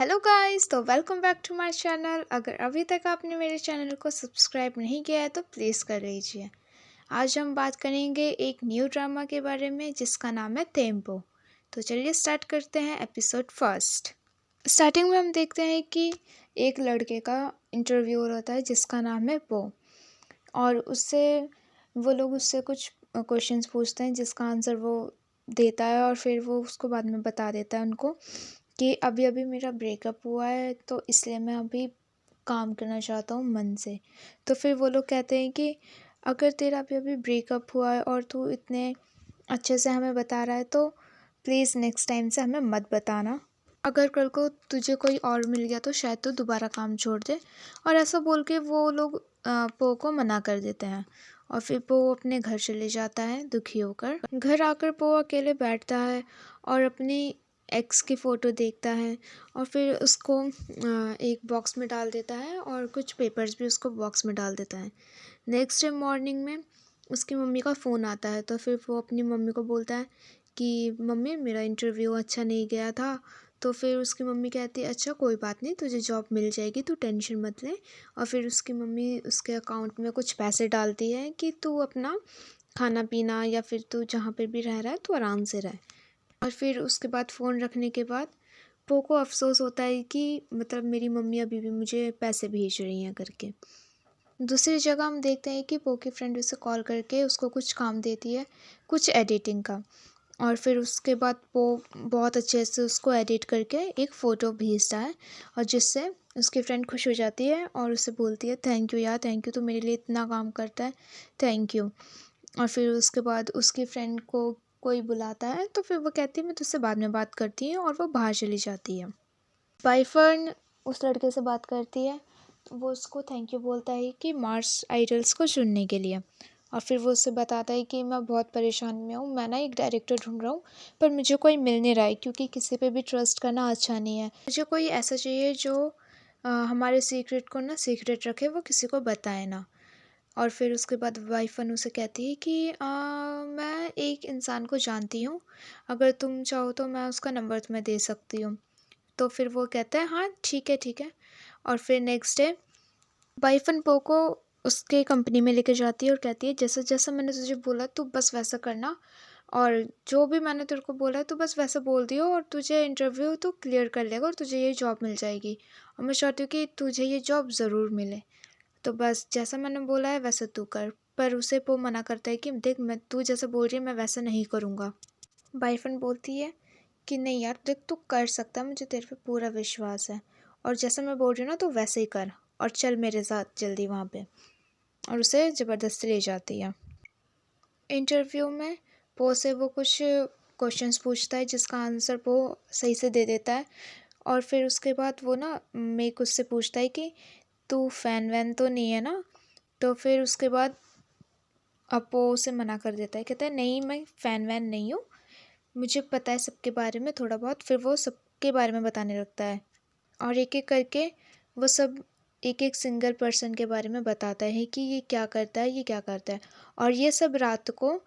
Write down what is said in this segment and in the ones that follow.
Hello guys, तो welcome back to my channel. अगर अभी तक आपने मेरे चैनल को सब्सक्राइब नहीं किया है तो प्लीज़ कर लीजिए। आज हम बात करेंगे एक न्यू ड्रामा के बारे में जिसका नाम है थेम्पो। तो चलिए स्टार्ट करते हैं एपिसोड फर्स्ट। स्टार्टिंग में हम देखते हैं कि एक लड़के का इंटरव्यू होता है जिसका नाम है पो, और उससे वो लोग उससे कुछ क्वेश्चंस पूछते हैं जिसका आंसर वो देता है, और फिर वो उसको बाद में बता देता है उनको कि अभी अभी मेरा ब्रेकअप हुआ है, तो इसलिए मैं अभी काम करना चाहता हूँ मन से। तो फिर वो लोग कहते हैं कि अगर तेरा अभी अभी ब्रेकअप हुआ है और तू इतने अच्छे से हमें बता रहा है तो प्लीज़ नेक्स्ट टाइम से हमें मत बताना। अगर कल को तुझे कोई और मिल गया तो शायद तो दोबारा काम छोड़ दे। और ऐसा बोल के वो लोग पो को मना कर देते हैं, और फिर पो अपने घर चले जाता है दुखी होकर। घर आकर पो अकेले बैठता है और अपनी एक्स की फ़ोटो देखता है, और फिर उसको एक बॉक्स में डाल देता है और कुछ पेपर्स भी उसको बॉक्स में डाल देता है। नेक्स्ट डे मॉर्निंग में उसकी मम्मी का फ़ोन आता है, तो फिर वो अपनी मम्मी को बोलता है कि मम्मी मेरा इंटरव्यू अच्छा नहीं गया था। तो फिर उसकी मम्मी कहती है अच्छा कोई बात नहीं, तुझे जॉब मिल जाएगी, तू टेंशन मत ले। और फिर उसकी मम्मी उसके अकाउंट में कुछ पैसे डालती है कि तू अपना खाना पीना या फिर तू जहाँ पर भी रह रहा है तू आराम से रह। और फिर उसके बाद फ़ोन रखने के बाद पो को अफ़सोस होता है कि मतलब मेरी मम्मी अभी भी मुझे पैसे भेज रही हैं करके। दूसरी जगह हम देखते हैं कि पो की फ्रेंड उसे कॉल करके उसको कुछ काम देती है, कुछ एडिटिंग का। और फिर उसके बाद पो बहुत अच्छे से उसको एडिट करके एक फ़ोटो भेजता है, और जिससे उसकी फ्रेंड खुश हो जाती है और उसे बोलती है थैंक यू यार, थैंक यू, तो मेरे लिए इतना काम करता है, थैंक यू। और फिर उसके बाद उसकी फ्रेंड को कोई बुलाता है, तो फिर वो कहती है मैं तुझसे बाद में बात करती हूँ, और वो बाहर चली जाती है। बाईफर्न उस लड़के से बात करती है, तो वो उसको थैंक यू बोलता है कि मार्स आइडल्स को चुनने के लिए। और फिर वो उससे बताता है कि मैं बहुत परेशान में हूँ, मैं ना एक डायरेक्टर ढूंढ रहा हूँ, पर मुझे कोई मिल नहीं रहा है क्योंकि किसी पे भी ट्रस्ट करना अच्छा नहीं है। मुझे कोई ऐसा चाहिए जो हमारे सीक्रेट को ना सीक्रेट रखे, वो किसी को बताए ना। और फिर उसके बाद वाइफ अनु से कहती है कि मैं एक इंसान को जानती हूँ, अगर तुम चाहो तो मैं उसका नंबर तुम्हें दे सकती हूँ। तो फिर वो कहता है हाँ ठीक है ठीक है। और फिर नेक्स्ट डे वाइफन पो को उसके कंपनी में लेके जाती है और कहती है जैसा जैसा मैंने तुझे बोला तू बस वैसा करना, और जो भी मैंने तेरे को बोला है तू बस वैसा बोल दियो, और तुझे इंटरव्यू तो क्लियर कर लेगा और तुझे ये जॉब मिल जाएगी। और मैं चाहती हूँ कि तुझे ये जॉब ज़रूर मिले, तो बस जैसा मैंने बोला है वैसा तू कर। पर उसे वो मना करता है कि देख मैं तू जैसा बोल रही है मैं वैसा नहीं करूँगा। बाईफन बोलती है कि नहीं यार देख तू कर सकता है, मुझे तेरे पे पूरा विश्वास है, और जैसा मैं बोल रही हूँ ना तो वैसे ही कर, और चल मेरे साथ जल्दी वहाँ पे। और उसे ज़बरदस्ती ले जाती है। इंटरव्यू में पो से वो कुछ क्वेश्चंस पूछता है जिसका आंसर वो सही से दे देता है। और फिर उसके बाद वो ना मेक उससे पूछता है कि तू फ़ैन वैन तो नहीं है ना। तो फिर उसके बाद अब वो उसे मना कर देता है, कहता है नहीं मैं फ़ैन वैन नहीं हूँ, मुझे पता है सबके बारे में थोड़ा बहुत। फिर वो सबके बारे में बताने लगता है, और एक एक करके वो सब एक एक सिंगल पर्सन के बारे में बताता है कि ये क्या करता है, ये क्या करता है। और ये सब रात को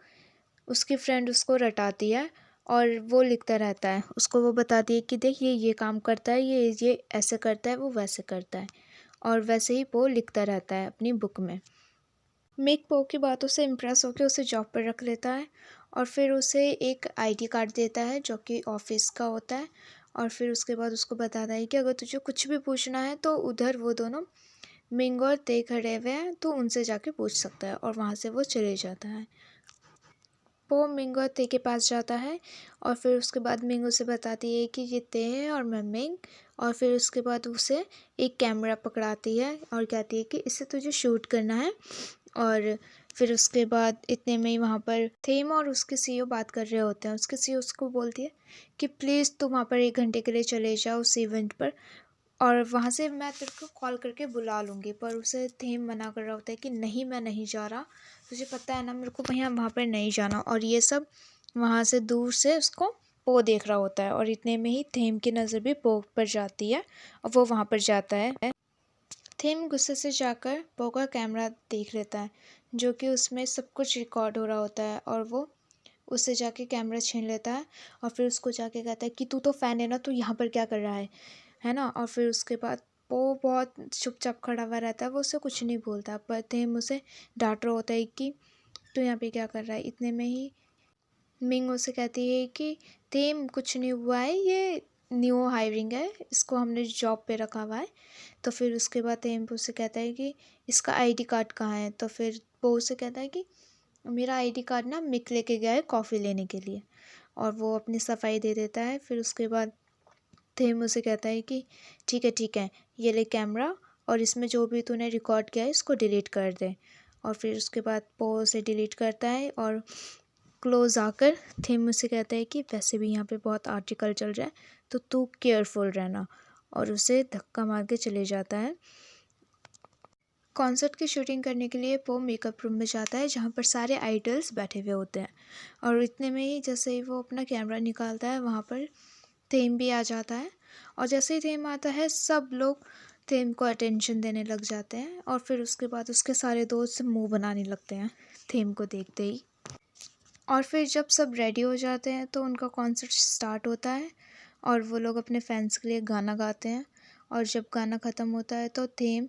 उसकी फ्रेंड उसको रटाती है, और वो लिखता रहता है, उसको वो बताती है कि देख ये काम करता है, ये ऐसे करता है, वो वैसे करता है। और वैसे ही वो लिखता रहता है अपनी बुक में। मेक पो की बातों से इम्प्रेस होकर उसे जॉब पर रख लेता है, और फिर उसे एक आईडी कार्ड देता है जो कि ऑफिस का होता है। और फिर उसके बाद उसको बताता है कि अगर तुझे कुछ भी पूछना है तो उधर वो दोनों मिंग और ते खड़े हुए हैं, तो उनसे जाके पूछ सकता है। और वहाँ से वो चले जाता है। वो मिंग और ते के पास जाता है, और फिर उसके बाद मिंग उसे बताती है कि ये ते है और मैं मिंग। और फिर उसके बाद उसे एक कैमरा पकड़ाती है और कहती है कि इससे तुझे शूट करना है। और फिर उसके बाद इतने में ही वहाँ पर थेम और उसके सीईओ बात कर रहे होते हैं। उसके सीईओ उसको बोलती है कि प्लीज़ तुम वहाँ पर 1 घंटे के लिए चले जाओ उस इवेंट पर, और वहाँ से मैं तेरे को कॉल करके बुला लूँगी। पर उसे थेम मना कर रहा होता है कि नहीं मैं नहीं जा रहा, तुझे पता है ना मेरे को वहाँ पर नहीं जाना। और ये सब वहाँ से दूर से उसको पो देख रहा होता है, और इतने में ही थेम की नज़र भी पो पर जाती है और वो वहाँ पर जाता है। थेम गुस्से से जाकर पो का कैमरा देख लेता है जो कि उसमें सब कुछ रिकॉर्ड हो रहा होता है, और वो उससे जाके कैमरा छीन लेता है। और फिर उसको जाके कहता है कि तू तो फ़ैन है ना, तू यहाँ पर क्या कर रहा है, है ना। और फिर उसके बाद वो बहुत चुपचाप खड़ा हुआ रहता है, वो उससे कुछ नहीं बोलता, पर थेम उसे डांट रहा होता है कि तू यहाँ पे क्या कर रहा है। इतने में ही मिंग उसे कहती है कि थेम कुछ नहीं हुआ है, ये न्यू हायरिंग है, इसको हमने जॉब पे रखा हुआ है। तो फिर उसके बाद थेम उसे कहता है कि इसका आईडी कार्ड कहाँ है। तो फिर वो उसे कहता है कि मेरा आईडी कार्ड ना मिक लेके गया है कॉफ़ी लेने के लिए, और वो अपनी सफाई दे देता है। फिर उसके बाद थेम उसे कहता है कि ठीक है, ये ले कैमरा, और इसमें जो भी तूने रिकॉर्ड किया है इसको डिलीट कर दे। और फिर उसके बाद वो उसे डिलीट करता है, और क्लोज आकर थेम उसे कहता है कि वैसे भी यहाँ पे बहुत आर्टिकल चल रहा है, तो तू केयरफुल रहना, और उसे धक्का मार के चले जाता है। कॉन्सर्ट की शूटिंग करने के लिए वो मेकअप रूम में जाता है, जहाँ पर सारे आइडल्स बैठे हुए होते हैं। और इतने में ही जैसे ही वो अपना कैमरा निकालता है, वहाँ पर थेम भी आ जाता है। और जैसे ही थेम आता है, सब लोग थेम को अटेंशन देने लग जाते हैं, और फिर उसके बाद उसके सारे दोस्त मुंह बनाने लगते हैं थेम को देखते ही। और फिर जब सब रेडी हो जाते हैं तो उनका कॉन्सर्ट स्टार्ट होता है, और वो लोग अपने फैंस के लिए गाना गाते हैं। और जब गाना ख़त्म होता है तो थेम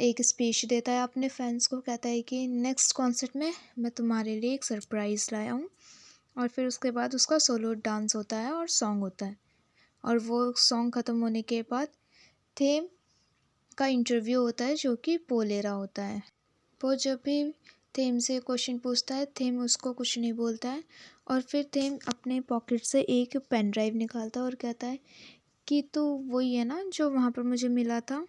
एक स्पीच देता है अपने फैंस को, कहता है कि नेक्स्ट कॉन्सर्ट में मैं तुम्हारे लिए एक सरप्राइज़ लाया हूँ। और फिर उसके बाद उसका सोलो डांस होता है और सॉन्ग होता है। और वो सॉन्ग ख़त्म होने के बाद थेम का इंटरव्यू होता है, जो कि पो ले रहा होता है। वो जब भी थेम से क्वेश्चन पूछता है, थेम उसको कुछ नहीं बोलता है। और फिर थेम अपने पॉकेट से एक पेन ड्राइव निकालता है और कहता है कि तू वही है ना जो वहाँ पर मुझे मिला था।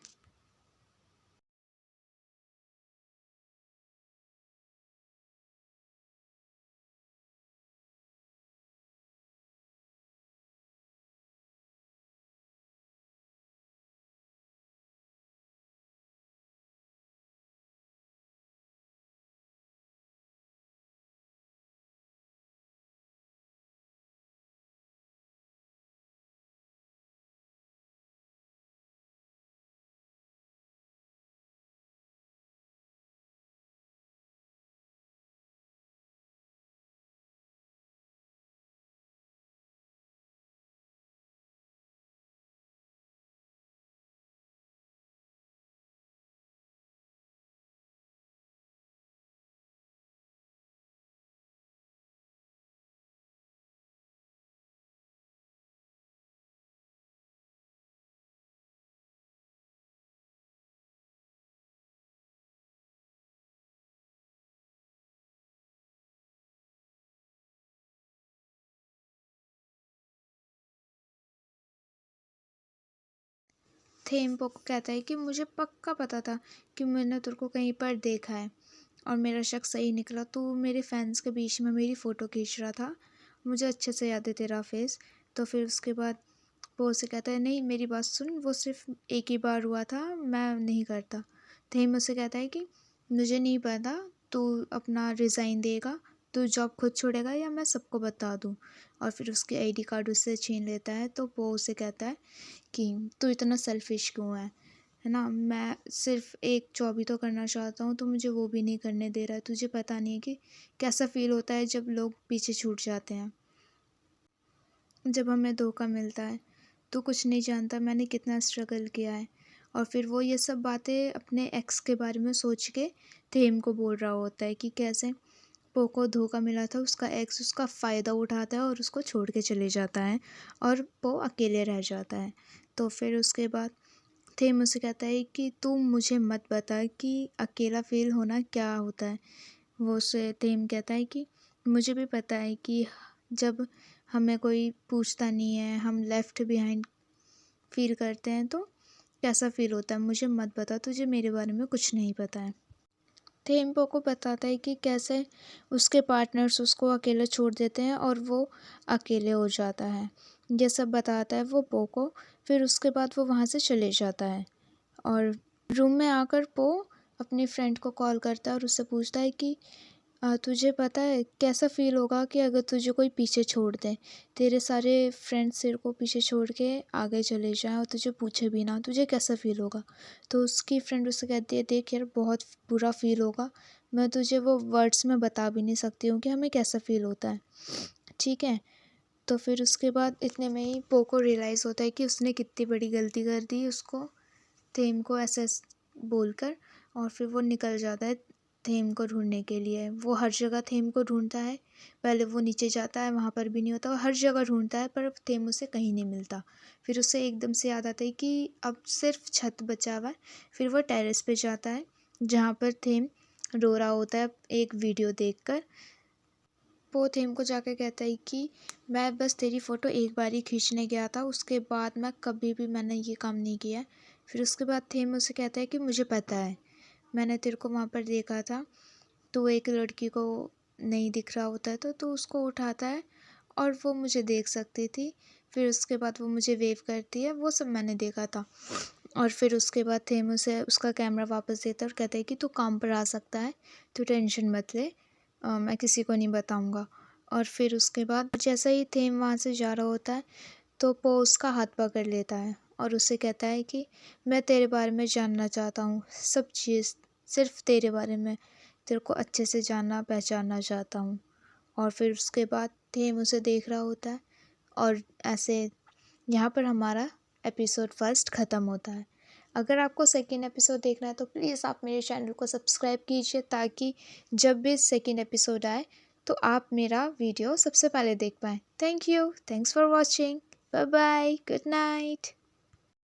थेम पो को कहता है कि मुझे पक्का पता था कि मैंने तेरे को कहीं पर देखा है, और मेरा शक सही निकला। तू मेरे फैंस के बीच में मेरी फ़ोटो खींच रहा था, मुझे अच्छे से याद है तेरा फेस। तो फिर उसके बाद वो उसे कहता है नहीं, मेरी बात सुन, वो सिर्फ एक ही बार हुआ था, मैं नहीं करता। थेम उसे कहता है कि मुझे नहीं पता, तू अपना रिज़ाइन देगा, तू जॉब खुद छोड़ेगा, या मैं सबको बता दूँ। और फिर उसकी आईडी कार्ड उससे छीन लेता है। तो वो उसे कहता है कि तू इतना सेल्फिश क्यों है ना, मैं सिर्फ एक जॉब ही तो करना चाहता हूँ, तो मुझे वो भी नहीं करने दे रहा है। तुझे पता नहीं है कि कैसा फ़ील होता है जब लोग पीछे छूट जाते हैं, जब हमें धोखा मिलता है। तू कुछ नहीं जानता मैंने कितना स्ट्रगल किया है। और फिर वो ये सब बातें अपने एक्स के बारे में सोच के थेम को बोल रहा होता है कि कैसे पो को धोखा मिला था, उसका एक्स उसका फ़ायदा उठाता है और उसको छोड़ के चले जाता है, और वो अकेले रह जाता है। तो फिर उसके बाद थेम उसे कहता है कि तू मुझे मत बता कि अकेला फ़ील होना क्या होता है। वो उसे थेम कहता है कि मुझे भी पता है कि जब हमें कोई पूछता नहीं है, हम लेफ़्ट बिहाइंड फ़ील करते हैं, तो कैसा फ़ील होता है, मुझे मत बता, तुझे मेरे बारे में कुछ नहीं पता है। थेम पो को बताता है कि कैसे उसके पार्टनर्स उसको अकेले छोड़ देते हैं और वो अकेले हो जाता है। ये सब बताता है वो पो को। फिर उसके बाद वो वहाँ से चले जाता है, और रूम में आकर पो अपनी फ्रेंड को कॉल करता है और उससे पूछता है कि तुझे पता है कैसा फ़ील होगा कि अगर तुझे कोई पीछे छोड़ दे, तेरे सारे फ्रेंड्स तेरे को पीछे छोड़ के आगे चले जाएं और तुझे पूछे भी ना, तुझे कैसा फ़ील होगा। तो उसकी फ्रेंड उससे कहती है देख यार, बहुत बुरा फ़ील होगा, मैं तुझे वो वर्ड्स में बता भी नहीं सकती हूँ कि हमें कैसा फ़ील होता है, ठीक है। तो फिर उसके बाद इतने में ही पो को रियलाइज़ होता है कि उसने कितनी बड़ी गलती कर दी उसको थेम को ऐसे बोलकर। और फिर वो निकल जाता है थेम को ढूंढने के लिए। वो हर जगह थेम को ढूंढता है। पहले वो नीचे जाता है, वहाँ पर भी नहीं होता। वो हर जगह ढूंढता है पर थेम उसे कहीं नहीं मिलता। फिर उसे एकदम से याद आता है कि अब सिर्फ छत बचा हुआ है। फिर वो टेरेस पे जाता है जहाँ पर थेम रो रहा होता है एक वीडियो देखकर। वो थेम को जाकर कहता है कि मैं बस तेरी फ़ोटो एक बार ही खींचने गया था, उसके बाद मैं कभी भी मैंने ये काम नहीं किया है। फिर उसके बाद थेम उसे कहता है कि मुझे पता है, मैंने तेरे को वहाँ पर देखा था, तो एक लड़की को नहीं दिख रहा होता है तो उसको उठाता है और वो मुझे देख सकती थी। फिर उसके बाद वो मुझे वेव करती है, वो सब मैंने देखा था। और फिर उसके बाद थेम उसे उसका कैमरा वापस देता है और कहता है कि तू काम पर आ सकता है, तू टेंशन मत ले, मैं किसी को नहीं बताऊँगा। और फिर उसके बाद जैसा ही थेम वहाँ से जा रहा होता है तो पो उसका हाथ पकड़ लेता है और उसे कहता है कि मैं तेरे बारे में जानना चाहता हूँ, सब चीज़ सिर्फ तेरे बारे में, तेरे को अच्छे से जानना पहचानना चाहता हूँ। और फिर उसके बाद थेम उसे देख रहा होता है और ऐसे यहाँ पर हमारा एपिसोड फर्स्ट ख़त्म होता है। अगर आपको सेकेंड एपिसोड देखना है तो प्लीज़ आप मेरे चैनल को सब्सक्राइब कीजिए, ताकि जब भी सेकेंड एपिसोड आए तो आप मेरा वीडियो सबसे पहले देख पाएँ। Thank you, thanks for watching, bye bye, good night.